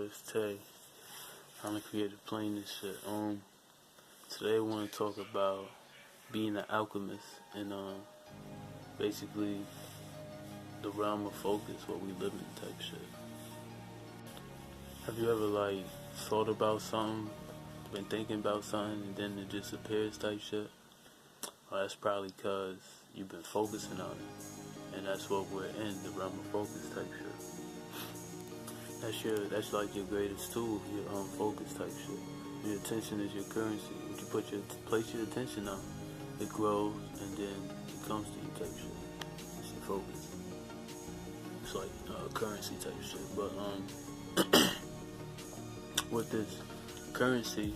it's Tay. I'm the creator playing this shit. Today I want to talk about being an alchemist and basically the realm of focus, what we live in type shit. Have you ever thought about something, been thinking about something, and then it disappears type shit? Well, that's probably because you've been focusing on it, and that's what we're in, the realm of focus type shit. That's like your greatest tool, your focus type shit. Your attention is your currency. What you place your attention on, it grows and then it comes to you type shit. It's your focus. It's like currency type shit. But with this currency,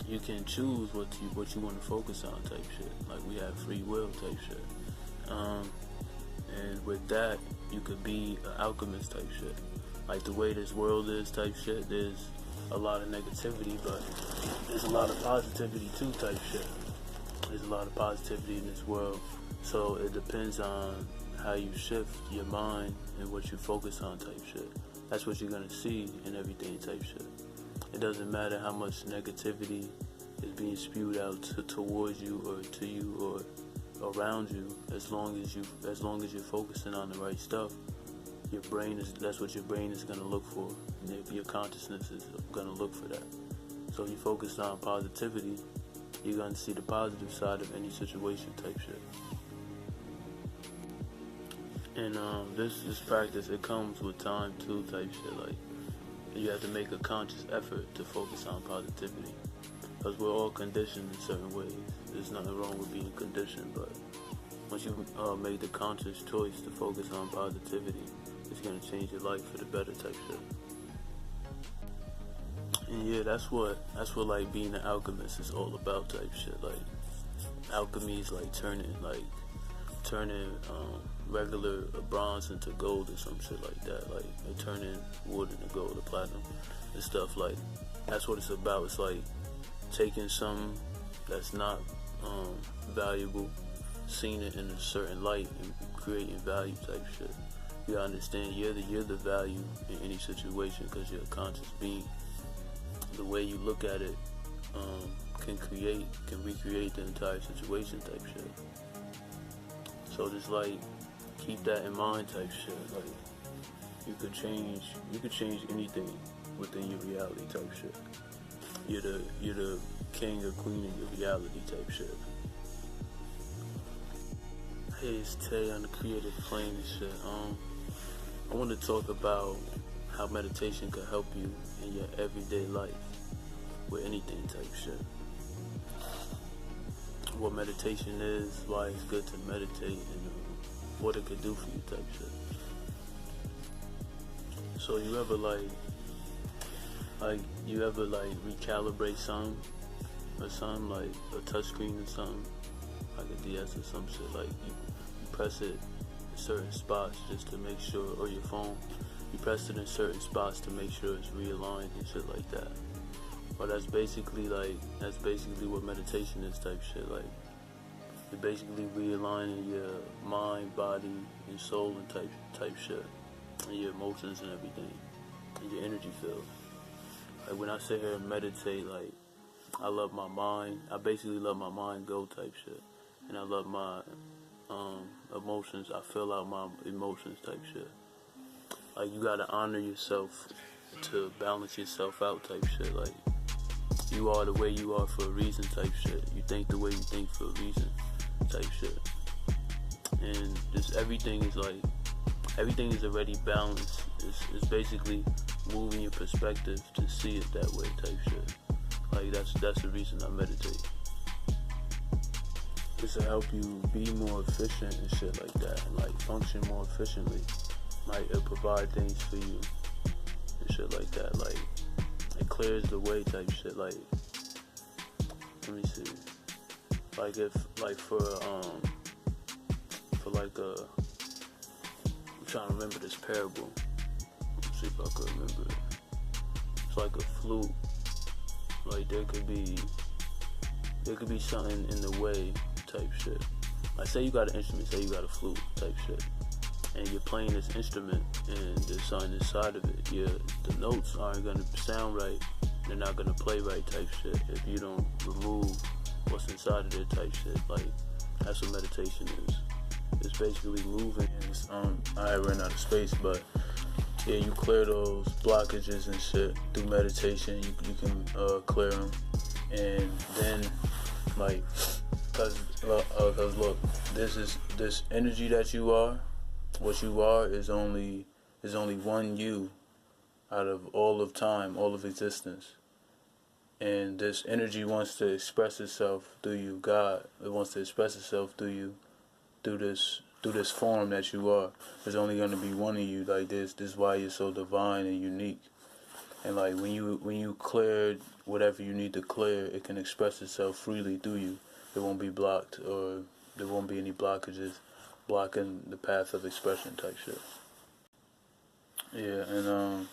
you can choose what you want to focus on type shit. Like we have free will type shit. And with that, you could be an alchemist type shit. Like the way this world is type shit, there's a lot of negativity, but there's a lot of positivity too type shit. There's a lot of positivity in this world. So it depends on how you shift your mind and what you focus on type shit. That's what you're going to see in everything type shit. It doesn't matter how much negativity is being spewed out towards you or to you or around you, as long as you're focusing on the right stuff. That's what your brain is going to look for. And your consciousness is going to look for that. So if you focus on positivity, you're going to see the positive side of any situation type shit. And this practice, it comes with time too type shit. Like you have to make a conscious effort to focus on positivity. Because we're all conditioned in certain ways. There's nothing wrong with being conditioned, but once you make the conscious choice to focus on positivity, it's going to change your life for the better type shit. And yeah, that's what like being an alchemist is all about type shit. Like alchemy is like turning regular bronze into gold or some shit like that. Like they turning wood into gold or platinum and stuff. Like that's what it's about. It's like taking something that's not valuable, seeing it in a certain light and creating value type shit. You understand you're the value in any situation because you're a conscious being. The way you look at it can recreate the entire situation type shit. So just like keep that in mind type shit. Like you could change anything within your reality type shit. You're the king or queen of your reality type shit. Hey, it's Tay on the creative plane and shit. I want to talk about how meditation could help you in your everyday life with anything type shit. What meditation is, why it's good to meditate, and what it could do for you type shit. So you ever recalibrate something or something, like a touchscreen or something, like a DS or some shit, like you press it in certain spots just to make sure, or your phone, you press it in certain spots to make sure it's realigned and shit like that. But that's basically what meditation is type shit. Like you're basically realigning your mind, body, and soul and type shit, and your emotions and everything, and your energy field. Like when I sit here and meditate, like I love my mind. I basically let my mind go type shit, and I love my emotions. I fill out my emotions type shit. Like you gotta honor yourself to balance yourself out type shit. Like you are the way you are for a reason type shit. You think the way you think for a reason type shit. And just everything is already balanced. It's basically moving your perspective to see it that way type shit. Like that's the reason I meditate. It's to help you be more efficient and shit like that, and like function more efficiently. Like it'll provide things for you and shit like that. Like it clears the way type shit. Like let me see. Like if I'm trying to remember this parable. Let's see if I can remember it. It's like a flute. Like there could be something in the way type shit. Like say you got an instrument, say you got a flute type shit. and you're playing this instrument and there's something inside of it, the notes aren't gonna sound right, they're not gonna play right type shit if you don't remove what's inside of there type shit. Like, that's what meditation is. It's basically moving. I ran out of space, but yeah, you clear those blockages and shit through meditation. You can clear them, and then like, cause look, this energy that you are, what you are is only one you out of all of time, all of existence. And this energy wants to express itself through you, God. It wants to express itself through you, through this form that you are. There's only going to be one of you like this. This is why you're so divine and unique. And like when you clear whatever you need to clear, it can express itself freely through you. It won't be blocked, or there won't be any blockages blocking the path of expression type shit. Yeah, and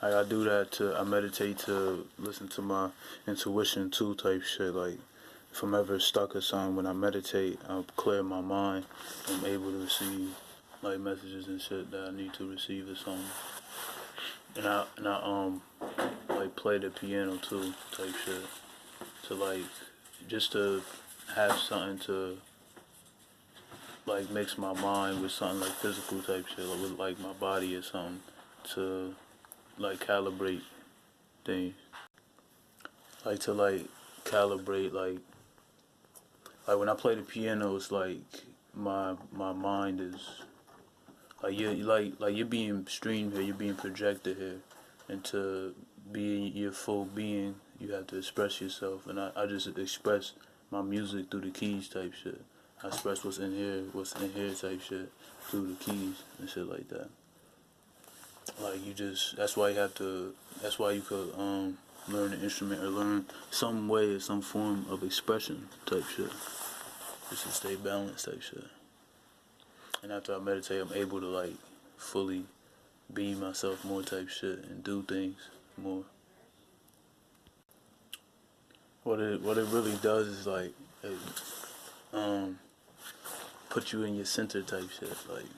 I do that I meditate to listen to my intuition too type shit. Like, if I'm ever stuck or something, when I meditate, I clear my mind. I'm able to receive like messages and shit that I need to receive or something. And I like play the piano too type shit. To like, just to have something to like mix my mind with something like physical type shit, like with like my body or something, to like calibrate things. Like to like calibrate like when I play the piano, it's like my mind is like you're being streamed here, you're being projected here, and to be your full being, you have to express yourself. And I just express my music through the keys type shit. I express what's in here type shit through the keys and shit like that. Like that's why you could learn an instrument or learn some way or some form of expression type shit. Just to stay balanced type shit. And after I meditate, I'm able to like fully be myself more type shit and do things more. What it really does is like put you in your center type shit. Like,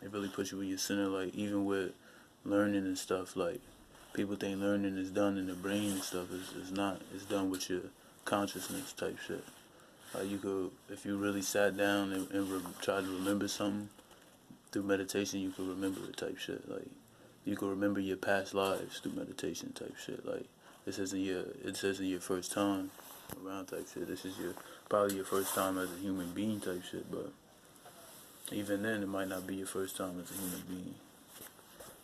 it really puts you in your center. Like, even with learning and stuff, like, people think learning is done in the brain and stuff. It's not. It's done with your consciousness type shit. Like, you could, if you really sat down and tried to remember something through meditation, you could remember it type shit. Like, you could remember your past lives through meditation type shit. Like, this isn't your first time around type shit. This is probably your first time as a human being type shit. But even then, it might not be your first time as a human being.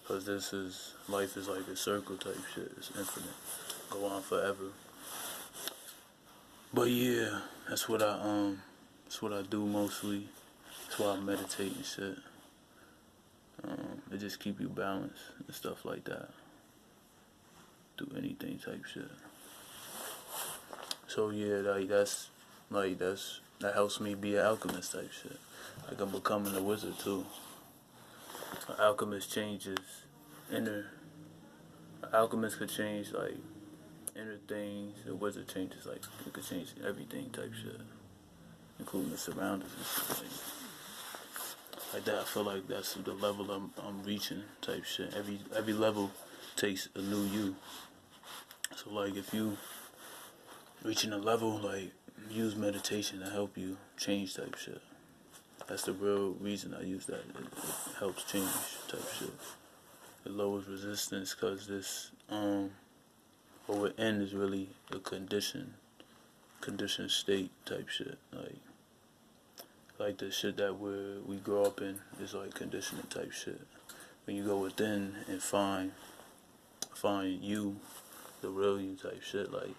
Because life is like a circle type shit. It's infinite. Go on forever. But yeah, that's what I do mostly. That's why I meditate and shit. It just keep you balanced and stuff like that. Do anything type shit. So yeah, that helps me be an alchemist type shit. Like, I'm becoming a wizard too. An alchemist changes alchemist could change like inner things. A wizard changes like, it could change everything type shit, including the surroundings and shit. Like that, I feel like that's the level I'm reaching type shit. Every level takes a new you. So like, if you reaching a level, like, use meditation to help you change type shit. That's the real reason I use that. It helps change type shit. It lowers resistance, because this what we're in is really a conditioned state type shit. Like the shit that we grow up in is like conditioning type shit. When you go within and find you, the real you type shit, like,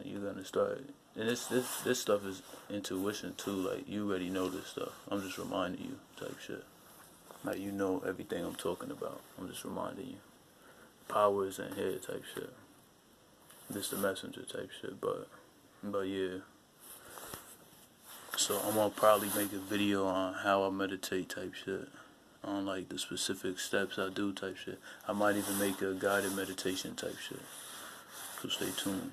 you're gonna start. And this stuff is intuition too. Like, you already know this stuff. I'm just reminding you type shit. Like, you know everything I'm talking about. I'm just reminding you. Power is in here type shit. This the messenger type shit. But yeah. So I'm gonna probably make a video on how I meditate type shit. On like the specific steps I do type shit. I might even make a guided meditation type shit. So stay tuned.